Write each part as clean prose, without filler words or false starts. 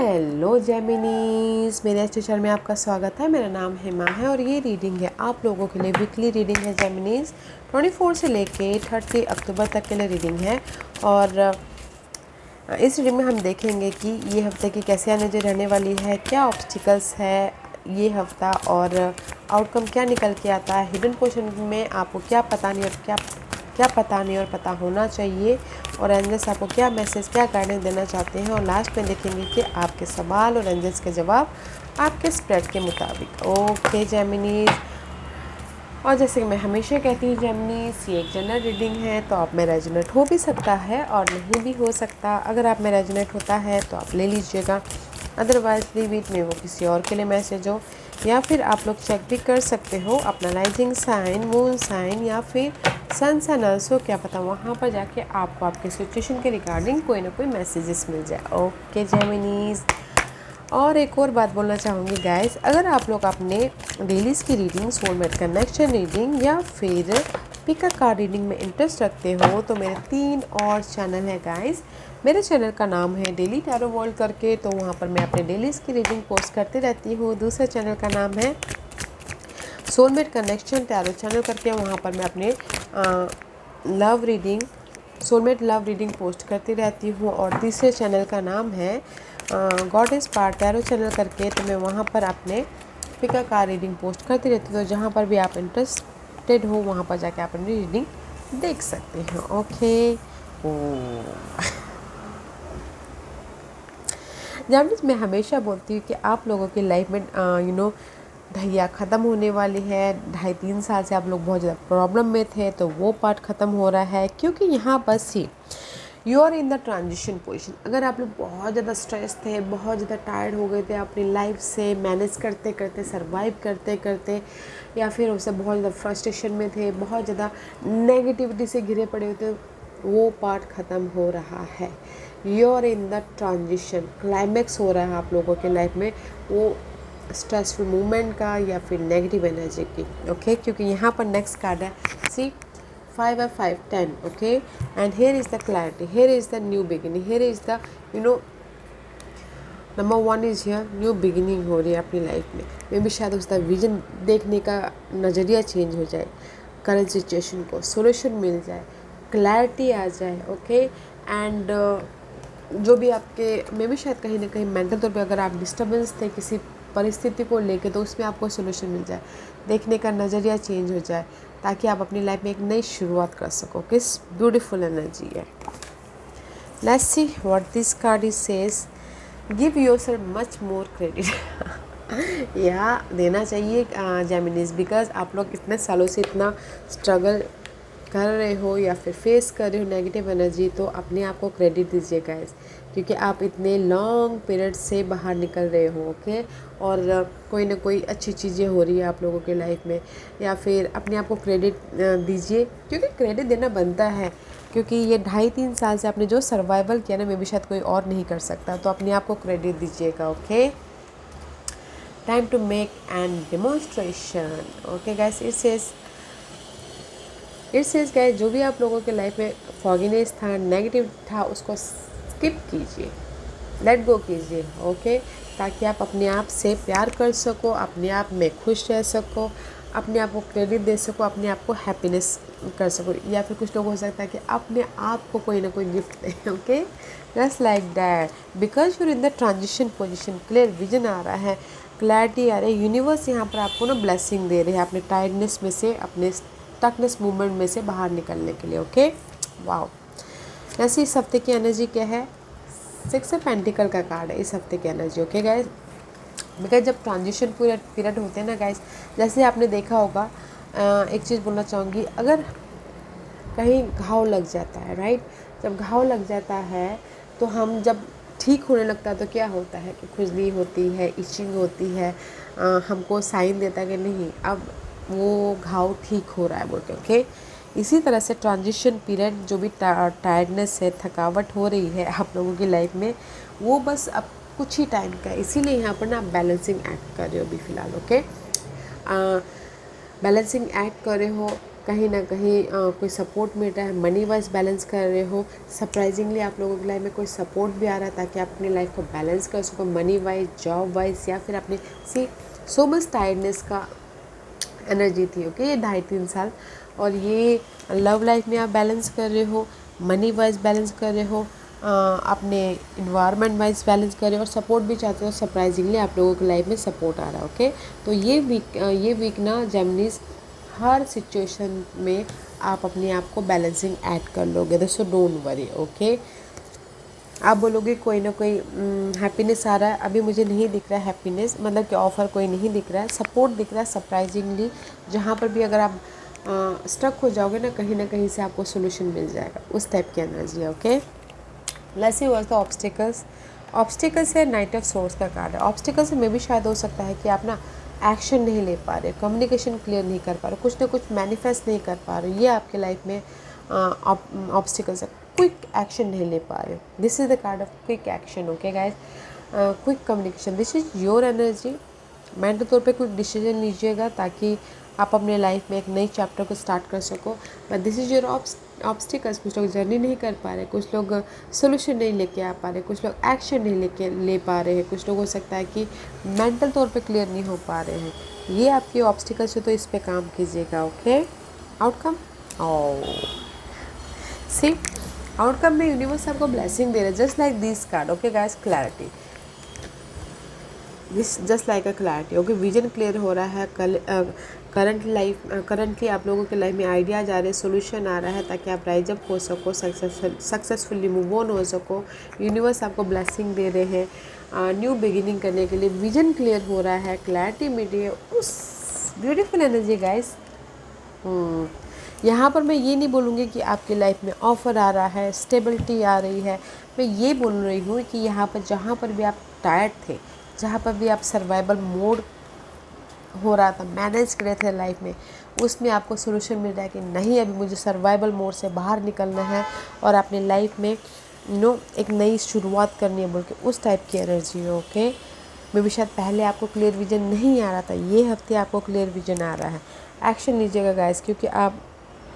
Hello जेमिनीज, मेरे इस channel में आपका स्वागत है। मेरा नाम हेमा है और ये रीडिंग है आप लोगों के लिए। वीकली रीडिंग है जेमिनीज। 24 से लेके 30 अक्टूबर तक के लिए रीडिंग है। और इस रीडिंग में हम देखेंगे कि ये हफ्ते की कैसी एनर्जी रहने वाली है, क्या ऑब्स्टिकल्स है ये हफ्ता और आउटकम क्या निकल के आता है। हिडन पोर्शन में आपको क्या पता नहीं और क्या पता नहीं और पता होना चाहिए, और एंजल्स आपको क्या मैसेज, क्या गाइडेंस देना चाहते हैं। और लास्ट में देखेंगे कि आपके सवाल और एंजल्स के जवाब आपके स्प्रेड के मुताबिक। ओके जेमिनीज, और जैसे कि मैं हमेशा कहती हूँ जेमिनीज, ये एक जनरल रीडिंग है तो आप में रेजोनेट हो भी सकता है और नहीं भी हो सकता। अगर आप में रेजोनेट होता है तो आप ले लीजिएगा, अदरवाइज लीव इट में वो किसी और के लिए मैसेज हो। या फिर आप लोग चेक भी कर सकते हो अपना राइजिंग साइन, मून साइन या फिर सन सा नर्स हो, क्या पता वहाँ पर जाके आपको आपके सिचुएशन के रिगार्डिंग कोई ना कोई मैसेजेस मिल जाए। ओके जेमिनीज, और एक और बात बोलना चाहूँगी गाइस, अगर आप लोग अपने डेलीज़ की रीडिंग, सोलमेट कनेक्शन रीडिंग या फिर पिकअप कार्ड रीडिंग में इंटरेस्ट रखते हो तो मेरे 3 और चैनल है गाइस। मेरे चैनल का नाम है डेली टैरो वर्ल्ड करके, तो वहाँ पर मैं अपने डेलीज़ की रीडिंग पोस्ट करती रहती हूँ। दूसरे चैनल का नाम है सोलमेट कनेक्शन टैरो चैनल करके, वहाँ पर मैं अपने love reading, soulmate love reading post करती रहती हूँ। और तीसरे चैनल का नाम है गॉडेस पार्ट टैरो चैनल करके, तो मैं वहाँ पर अपने पिका कार रीडिंग पोस्ट करती रहती हूँ। तो जहाँ पर भी आप इंटरेस्टेड हो वहाँ पर जाके आप अपनी रीडिंग देख सकते हैं। ओके जब मैं हमेशा बोलती हूँ कि आप लोगों की लाइफ में ढैया ख़त्म होने वाली है। 2.5-3 साल से आप लोग बहुत ज़्यादा प्रॉब्लम में थे, तो वो पार्ट ख़त्म हो रहा है, क्योंकि यहाँ पर see you are in the transition position. अगर आप लोग बहुत ज़्यादा स्ट्रेस थे, बहुत ज़्यादा टायर्ड हो गए थे अपनी लाइफ से, मैनेज करते करते, सर्वाइव करते करते, या फिर उससे बहुत ज़्यादा फ्रस्ट्रेशन में थे, बहुत ज़्यादा नेगेटिविटी से घिरे पड़े होते, वो पार्ट ख़त्म हो रहा है। You are in the transition, climax हो रहा है आप लोगों के लाइफ में, वो स्ट्रेसफुल मूवमेंट का या फिर नेगेटिव एनर्जी की। ओके क्योंकि यहाँ पर नेक्स्ट कार्ड है सी 5 और 5 10। Okay and here is the clarity, here is the new beginning, here is the number 1 is here, new beginning हो रही है अपनी लाइफ में। मे भी शायद उसका विजन देखने का नज़रिया चेंज हो जाए, करंट सिचुएशन को सोल्यूशन मिल जाए, क्लैरिटी आ जाए। ओके एंड जो भी आपके मे भी शायद कहीं ना कहीं मेंटल तौर पे अगर आप डिस्टर्बेंस थे किसी परिस्थिति को लेके, तो उसमें आपको सोल्यूशन मिल जाए, देखने का नज़रिया चेंज हो जाए, ताकि आप अपनी लाइफ में एक नई शुरुआत कर सको। किस ब्यूटीफुल एनर्जी है। Let's see what this card is says. Give yourself much more credit या देना चाहिए जेमिनीज, बिकॉज आप लोग इतने सालों से इतना स्ट्रगल कर रहे हो या फिर फेस कर रहे हो नेगेटिव एनर्जी, तो अपने आप को क्रेडिट दीजिए गाइस, क्योंकि आप इतने लॉन्ग पीरियड से बाहर निकल रहे हो। ओके और कोई ना कोई अच्छी चीज़ें हो रही है आप लोगों के लाइफ में, या फिर अपने आप को क्रेडिट दीजिए, क्योंकि क्रेडिट देना बनता है, क्योंकि ये 2.5-3 साल से आपने जो सर्वाइवल किया ना, मे भी शायद कोई और नहीं कर सकता, तो अपने आप को क्रेडिट दीजिएगा। Okay time to make an demonstration. Okay guys, it's guys, जो भी आप लोगों के लाइफ में फॉगिनेस था, नेगेटिव था, उसको स्किप कीजिए, लेट गो कीजिए। ओके ताकि आप अपने आप से प्यार कर सको, अपने आप में खुश रह सको, अपने आप को क्रेडिट दे सको, अपने आप को हैप्पीनेस कर सको, या फिर कुछ लोग हो सकता है कि अपने आप को कोई ना कोई गिफ्ट दें। Okay just like that, because you're in the transition position, clear vision आ रहा है, क्लैरिटी आ रही है। यूनिवर्स यहाँ पर आपको ना ब्लेसिंग दे रहे हैं अपने टायर्डनेस में से, अपने स्टकनेस मूवमेंट में से बाहर निकलने के लिए। ओके वाओ, ऐसे इस हफ्ते की एनर्जी क्या है? 6 ऑफ पेंटिकल का कार्ड है इस हफ्ते की एनर्जी। ओके गाइस, बिकॉज जब ट्रांजिशन पीरियड होते हैं ना गाइस, जैसे आपने देखा होगा, एक चीज़ बोलना चाहूँगी, अगर कहीं घाव लग जाता है, राइट, जब घाव लग जाता है तो हम जब ठीक होने लगता है तो क्या होता है कि खुजली होती है, इचिंग होती है, हमको साइन देता है कि नहीं अब वो घाव ठीक हो रहा है बोल के। ओके इसी तरह से ट्रांजिशन पीरियड, जो भी टायर्डनेस है, थकावट हो रही है आप लोगों की लाइफ में, वो बस अब कुछ ही टाइम का है, इसीलिए यहाँ पर ना आप बैलेंसिंग एक्ट कर रहे हो अभी फ़िलहाल। ओके बैलेंसिंग एक्ट कर रहे हो, कहीं ना कहीं कोई सपोर्ट मिल रहा है, मनी वाइज बैलेंस कर रहे हो। सरप्राइजिंगली आप लोगों की लाइफ में कोई सपोर्ट भी आ रहा है ताकि आप अपनी लाइफ को बैलेंस कर सको, मनी वाइज, जॉब वाइज, या फिर अपने सो मच टायर्डनेस का एनर्जी थी। ओके, ये 2.5-3 साल, और ये लव लाइफ में आप बैलेंस कर रहे हो, मनी वाइज बैलेंस कर रहे हो, अपने इन्वायरमेंट वाइज बैलेंस कर रहे हो, और सपोर्ट भी चाहते हो। सरप्राइजिंगली आप लोगों की लाइफ में सपोर्ट आ रहा है। ओके, तो ये वीक ना जेमिनीज हर सिचुएशन में आप अपने आप को बैलेंसिंग ऐड कर लोगे, सो डोंट वरी। ओके, आप बोलोगे कोई ना कोई हैप्पीनेस आ रहा है, अभी मुझे नहीं दिख रहा है हैप्पीनेस, मतलब कि ऑफ़र कोई नहीं दिख रहा है, सपोर्ट दिख रहा है सरप्राइजिंगली। जहाँ पर भी अगर आप स्टक हो जाओगे ना कहीं से आपको सोल्यूशन मिल जाएगा, उस टाइप की एनर्जी है। Okay, let's see what the obstacles. Obstacles है नाइट ऑफ सोर्स का कार्ड है। ऑब्स्टिकल्स में भी शायद हो सकता है कि आप ना एक्शन नहीं ले पा रहे, कम्युनिकेशन क्लियर नहीं कर पा रहे, कुछ ना कुछ मैनिफेस्ट नहीं कर पा रहे, ये आपके लाइफ में ऑब्स्टिकल्स है। क्विक एक्शन नहीं ले पा रहे, this is the card of quick action. Okay guys, quick communication, this is your energy. Mental तौर पे क्विक डिसीजन लीजिएगा ताकि आप अपने लाइफ में एक नई चैप्टर को स्टार्ट कर सको। But this is your obstacles. कुछ लोग जर्नी नहीं कर पा रहे, कुछ लोग सोल्यूशन नहीं लेके आ पा रहे, कुछ लोग एक्शन नहीं ले पा रहे हैं, कुछ लोग हो सकता है कि मेंटल तौर पे क्लियर नहीं हो पा रहे हैं। ये आपके ऑब्स्टिकल्स है, तो इस पे काम कीजिएगा। ओके, आउटकम, सी आउटकम में यूनिवर्स आपको ब्लेसिंग दे रहा है, just like this card. Okay guys, clarity, this just like a clarity. Okay, vision clear हो रहा है। करंटली आप लोगों के लाइफ में आइडियाज आ रहे हैं, सोल्यूशन आ रहा है ताकि आप राइज अप हो सको, सक्सेसफुली मूव ऑन हो सको। यूनिवर्स आपको ब्लेसिंग दे रहे हैं न्यू बिगिनिंग करने के लिए। विजन क्लियर हो रहा है, क्लैरिटी मिल रही है, उस ब्यूटीफुल एनर्जी गाइस। यहाँ पर मैं ये नहीं बोलूँगी कि आपकी लाइफ में ऑफ़र आ रहा है, स्टेबिलिटी आ रही है। मैं ये बोल रही हूँ कि यहाँ पर जहाँ पर भी आप टायर्ड थे, जहाँ पर भी आप सर्वाइवल मोड हो रहा था, मैनेज कर रहे थे लाइफ में, उसमें आपको सोल्यूशन मिल रहा है कि नहीं, अभी मुझे सर्वाइवल मोड से बाहर निकलना है और अपने लाइफ में एक नई शुरुआत करनी है बोल के, उस टाइप की एनर्जी है। ओके, मे भी शायद पहले आपको क्लियर विजन नहीं आ रहा था, ये हफ्ते आपको क्लियर विजन आ रहा है। एक्शन लीजिएगा गाइस, क्योंकि आप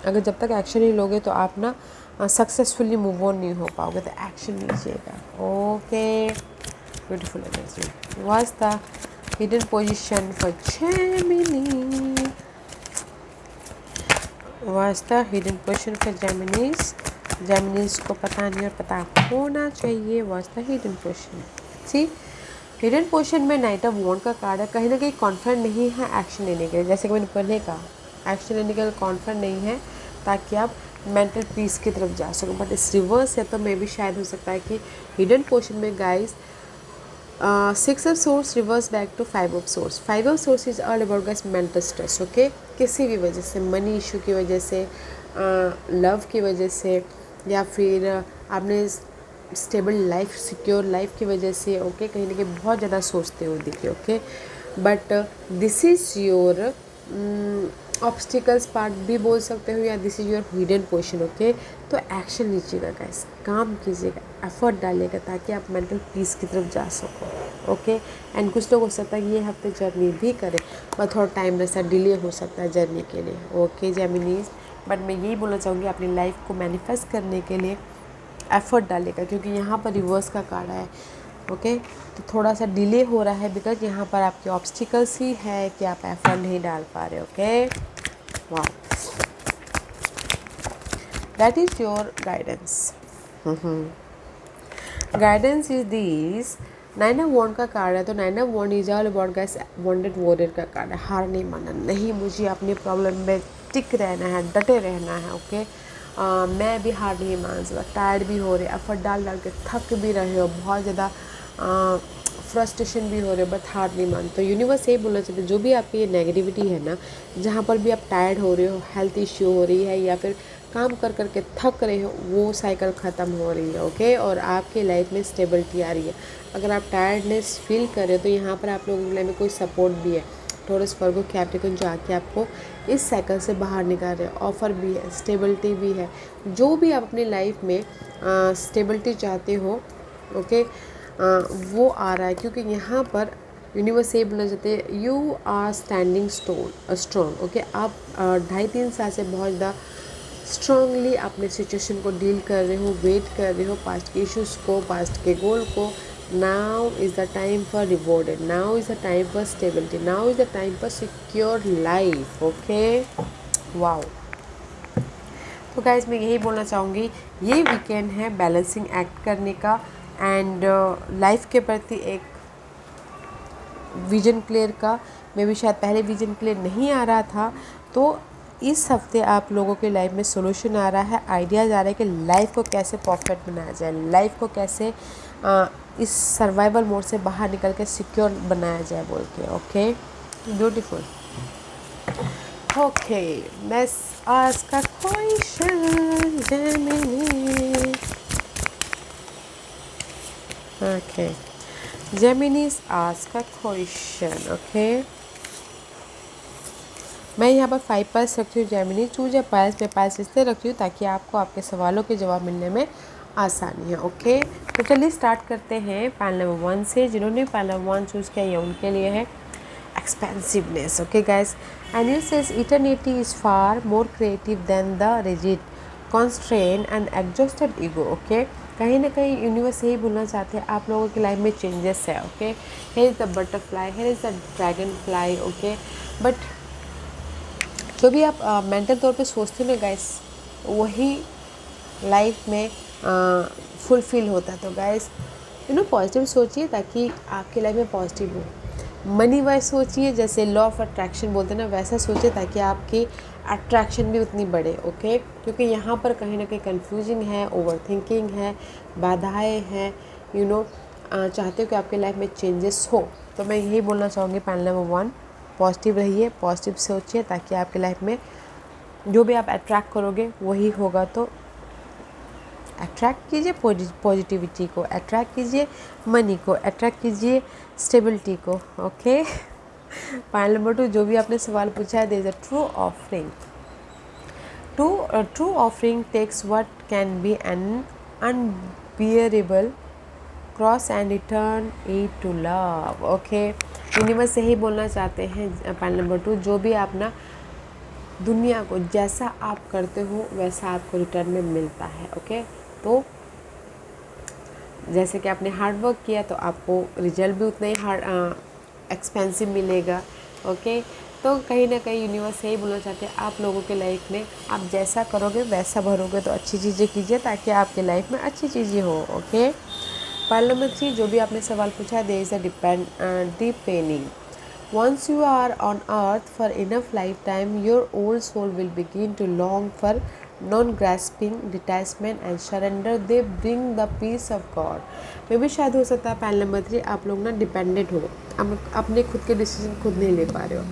अगर जब तक एक्शन नहीं लोगे तो आप ना सक्सेसफुली मूव ऑन नहीं हो पाओगे, तो एक्शन लीजिएगा। Okay, beautiful energy. Was the hidden position for Gemini, was the hidden position for Geminis. Geminis को पता नहीं और पता होना चाहिए, was the hidden position. See, hidden position में नाइट ऑफ वॉन्ड का कार्ड है। कहीं ना कहीं कॉन्फिडेंट नहीं है एक्शन लेने के लिए, जैसे कि मैंने पहले कहा, एक्शन लेने के लिए कॉन्फिडेंट नहीं है ताकि आप मेंटल पीस की तरफ जा सको। बट इस रिवर्स है, तो मे भी शायद हो सकता है कि हिडन पोर्शन में guys 6 of swords reverse back to 5 of swords. 5 of swords is all about guys mental stress. Okay, किसी भी वजह से, मनी इशू की वजह से, लव की वजह से, या फिर आपने स्टेबल लाइफ, सिक्योर लाइफ की वजह से, ओके, कहीं ना कहीं बहुत ज़्यादा सोचते हो दिखे। Okay, but this is your obstacles part भी बोल सकते हो, या this is your hidden position. Okay, तो एक्शन लीजिएगा गाइस, काम कीजिएगा, एफर्ट डालिएगा ताकि आप मेंटल पीस की तरफ जा सको। ओके, एंड कुछ लोग हो सकता है कि ये हफ्ते जर्नी भी करें, पर थोड़ा टाइम रहता, डिले हो सकता है जर्नी के लिए। ओके जेमिनीज, बट मैं यही बोलना चाहूँगी, अपनी लाइफ को मैनिफेस्ट करने के लिए एफर्ट डालेगा, क्योंकि यहाँ पर रिवर्स का कार्ड है। ओके, तो थोड़ा सा डिले हो रहा है बिकॉज यहाँ पर आपके ऑब्स्टिकल्स ही है कि आप एफर्ट नहीं डाल पा रहे। ओके, वाह, that is your guidance. Guidance is this. 9 of wands का कार्ड है, तो 9 of wands is all about guys wanted warrior का कार्ड है। हार नहीं मानना, नहीं, मुझे अपनी प्रॉब्लम में टिक रहना है, डटे रहना है। ओके, मैं भी हार नहीं मान सकता, टायर्ड भी हो रहे, एफर्ट डाल के थक भी रहे हो, बहुत ज़्यादा फ्रस्ट्रेशन भी हो रहे, बट हार नहीं मान। तो यूनिवर्स यही बोलना चाहते, जो भी आपकी ये नेगेटिविटी है ना, जहाँ पर भी आप टायर्ड हो रहे हो, हेल्थ इश्यू हो रही है, या फिर काम कर करके थक रहे हो, वो साइकिल ख़त्म हो रही है। ओके, और आपकी लाइफ में स्टेबिलिटी आ रही है। अगर आप टायर्डनेस फील कर रहे हो, तो यहाँ पर आप लोगों की लाइफ में कोई सपोर्ट भी है, टॉरस, वर्गो, कैप्रिकॉर्न, जो आके आपको इस साइकिल से बाहर निकाल रहे हैं। ऑफ़र भी है, स्टेबिलिटी भी है, जो भी आप अपनी लाइफ में स्टेबिलिटी चाहते हो, ओके, वो आ रहा है। क्योंकि यहाँ पर यूनिवर्स ये बोलना चाहते हैं you are standing strong. Okay, आप 2.5-3 साल से बहुत ज़्यादा स्ट्रांगली अपने सिचुएशन को डील कर रहे हो, वेट कर रहे हो पास्ट के इश्यूज़ को, पास्ट के गोल को। Now is the time for rewarded, now is the time for stability, now is the time for secure life. Okay, wow. तो गाइज मैं यही बोलना चाहूँगी, ये वीकेंड है बैलेंसिंग एक्ट करने का एंड लाइफ के प्रति एक विजन क्लियर का। मे भी शायद पहले विजन क्लियर नहीं आ रहा था, तो इस हफ्ते आप लोगों के लाइफ में सोल्यूशन आ रहा है, आइडियाज़ आ रहे हैं कि लाइफ को कैसे परफेक्ट बनाया जाए, लाइफ को कैसे इस सर्वाइवल मोड से बाहर निकल के सिक्योर बनाया जाए बोल के। Okay, beautiful. Okay, let's ask a question, Gemini. Okay, Gemini's ask a question. Okay, मैं यहाँ पर 5 पास रखती हूँ। जेमिनी चूज या पास, मैं पास इसलिए रखती हूँ ताकि आपको आपके सवालों के जवाब मिलने में आसानी है। ओके, तो चलिए स्टार्ट करते हैं पैनल नंबर 1 से। जिन्होंने पैनल नंबर 1 चूज़ किया ये उनके लिए है expansiveness. Okay guys, and it says eternity is far more creative than the rigid constraint and exhausted ego. Okay, कहीं ना कहीं यूनिवर्स यही बोलना चाहते हैं आप लोगों की लाइफ में चेंजेस है। Okay, here is the butterfly, here is the dragonfly. Okay, but जो भी आप मेंटल तौर पे सोचते हो ना गाइस, वही लाइफ में फुलफिल होता है। तो गाइस पॉजिटिव सोचिए ताकि आपकी लाइफ में पॉजिटिव हो। मनी वाइज सोचिए, जैसे लॉ ऑफ अट्रैक्शन बोलते हैं ना, वैसा सोचिए ताकि आपकी अट्रैक्शन भी उतनी बढ़े। ओके, क्योंकि यहाँ पर कहीं ना कहीं कन्फ्यूजिंग है, ओवर थिंकिंग है, बाधाएं हैं। चाहते हो कि आपकी लाइफ में चेंजेस हो, तो मैं यही बोलना चाहूँगी पैनल नंबर 1, पॉजिटिव रहिए, पॉजिटिव सोचिए ताकि आपकी लाइफ में जो भी आप अट्रैक्ट करोगे वही होगा। तो अट्रैक्ट कीजिए पॉजिटिविटी को, अट्रैक्ट कीजिए मनी को, अट्रैक्ट कीजिए स्टेबिलिटी को। ओके, पैनल नंबर 2, जो भी आपने सवाल पूछा है, there is a true offering. True offering takes what can be an unbearable cross and return it to love. Okay, universe यही बोलना चाहते हैं पैनल नंबर 2, जो भी आप ना दुनिया को जैसा आप करते हो वैसा आपको रिटर्न में मिलता है। ओके, तो जैसे कि आपने हार्ड वर्क किया तो आपको रिजल्ट भी उतना ही एक्सपेंसिव मिलेगा। ओके, तो कहीं ना कहीं यूनिवर्स यही बोलना चाहते हैं आप लोगों के लाइफ में आप जैसा करोगे वैसा भरोगे। तो अच्छी चीज़ें कीजिए ताकि आपके लाइफ में अच्छी चीज़ें हो। ओके, पैनल नंबर 3, जो भी आपने सवाल पूछा है, there is a deepening. Once you are on earth for enough lifetime, your old soul will begin to long for non-grasping detachment and surrender. They bring the peace of God. मे भी शायद हो सकता है पैनल नंबर 3 आप लोग ना dependent हो, अपने खुद के डिसीजन खुद नहीं ले पा रहे हो,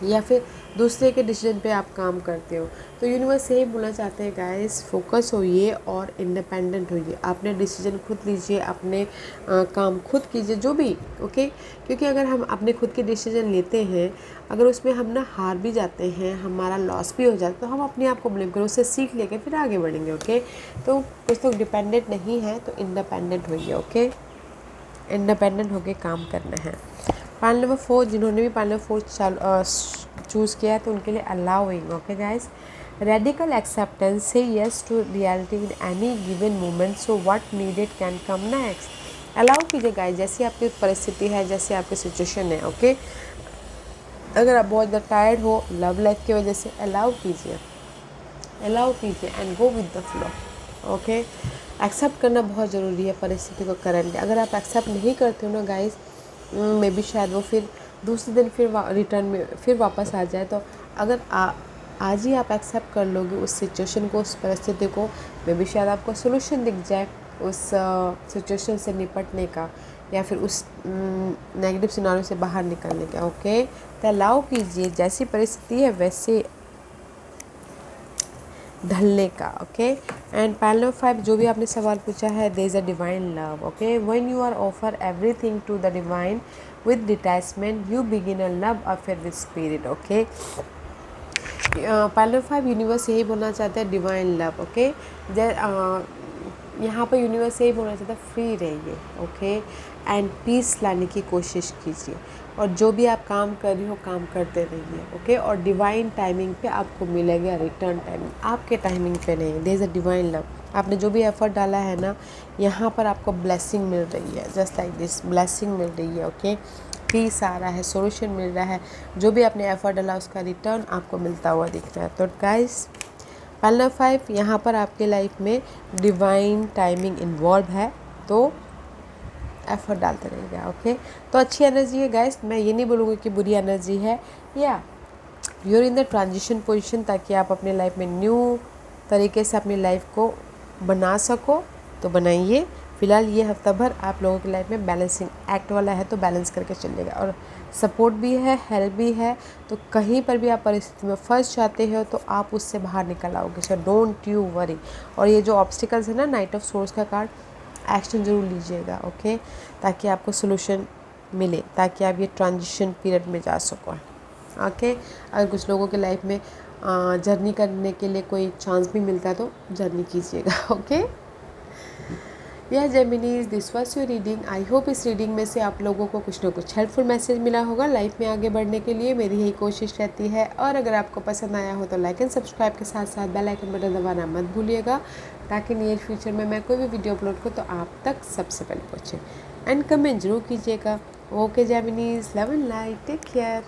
या फिर दूसरे के डिसीजन पे आप काम करते हो। तो यूनिवर्स यही बोलना चाहते हैं गाइस, फोकस होइए और इंडिपेंडेंट होइए, अपने डिसीजन खुद लीजिए, अपने काम खुद कीजिए जो भी। ओके, क्योंकि अगर हम अपने खुद के डिसीजन लेते हैं, अगर उसमें हम ना हार भी जाते हैं, हमारा लॉस भी हो जाता है, तो हम अपने आप को ब्लेम करें, उससे सीख लेके फिर आगे बढ़ेंगे। ओके, तो कुछ लोग डिपेंडेंट नहीं है तो इंडिपेंडेंट होइए। ओके, इंडिपेंडेंट होके काम करना है। पैनल नंबर 4, जिन्होंने भी पैनल नंबर 4 चूज़ किया है तो उनके लिए allowing. Okay guys, radical acceptance, say yes to reality in any given moment, so what needed can come next. Allow कीजिए गाइस, जैसी आपकी परिस्थिति है, जैसे आपकी सिचुएशन है। ओके, अगर आप बहुत ज़्यादा टायर्ड हो लव लाइफ की वजह से, अलाउ कीजिए and go with the flow. Okay, accept करना बहुत ज़रूरी है परिस्थिति को करंट। अगर आप एक्सेप्ट नहीं करते हो ना गाइस, मे बी शायद वो फिर दूसरे दिन फिर रिटर्न में फिर वापस आ जाए। तो अगर आज ही आप एक्सेप्ट कर लोगे उस सिचुएशन को, उस परिस्थिति को, मे बी शायद आपको सोल्यूशन दिख जाए उस सिचुएशन से निपटने का, या फिर उस नेगेटिव सिनारियो से बाहर निकलने का। ओके, तो अलाउ कीजिए जैसी परिस्थिति है वैसे ढलने का। ओके, एंड पैनल नंबर 5, जो भी आपने सवाल पूछा है, there is a divine love. Okay, when you are offer everything to the divine with detachment, you begin a love affair with spirit. Okay, panel number 5 universe यही बोलना चाहते हैं, डिवाइन लव। ओके, यहाँ पर यूनिवर्स यही बोलना चाहता है, फ्री रहिए, ओके, एंड पीस लाने की कोशिश कीजिए, और जो भी आप काम कर रही हो काम करते रहिए, ओके। और डिवाइन टाइमिंग पे आपको मिलेगा रिटर्न टाइमिंग, आपके टाइमिंग पे नहीं। There is a divine love. आपने जो भी एफर्ट डाला है ना, यहाँ पर आपको ब्लेसिंग मिल रही है, जस्ट लाइक दिस, ब्लेसिंग मिल रही है, ओके। पीस आ रहा है, सोल्यूशन मिल रहा है, जो भी आपने एफर्ट डाला उसका रिटर्न आपको मिलता हुआ दिख रहा है। तो गाइस, पहला 5 यहाँ पर आपके लाइफ में डिवाइन टाइमिंग इन्वॉल्व है, तो एफर्ट डालते रहिएगा, ओके। तो अच्छी एनर्जी है गाइस, मैं ये नहीं बोलूँगी कि बुरी एनर्जी है, या your in the transition position, ताकि आप अपने लाइफ में न्यू तरीके से अपनी लाइफ को बना सको, तो बनाइए। फ़िलहाल ये हफ्ता भर आप लोगों की लाइफ में बैलेंसिंग एक्ट वाला है, तो बैलेंस करके चलिएगा, और सपोर्ट भी है, हेल्प भी है। तो कहीं पर भी आप परिस्थिति में फंस जाते हो तो आप उससे बाहर निकल आओगे, सो डोंट यू वरी। और ये जो ऑब्स्टिकल्स है ना, नाइट ऑफ सोर्स का कार्ड, एक्शन ज़रूर लीजिएगा, ओके, ताकि आपको सोल्यूशन मिले, ताकि आप ये ट्रांजिशन पीरियड में जा सको, ओके। अगर कुछ लोगों के लाइफ में जर्नी करने के लिए कोई चांस भी मिलता है तो जर्नी कीजिएगा, ओके। यह Geminis, this was your reading. I hope इस रीडिंग में से आप लोगों को कुछ ना कुछ हेल्पफुल मैसेज मिला होगा लाइफ में आगे बढ़ने के लिए। मेरी यही कोशिश रहती है, और अगर आपको पसंद आया हो तो लाइक एंड सब्सक्राइब के साथ साथ बेल आइकन बटन दबाना मत भूलिएगा, ताकि नियर फ्यूचर में मैं कोई भी वीडियो अपलोड करूँ तो आप तक सबसे पहले पहुँचे। एंड कमेंट जरूर कीजिएगा। Okay Geminis, love and light, take care.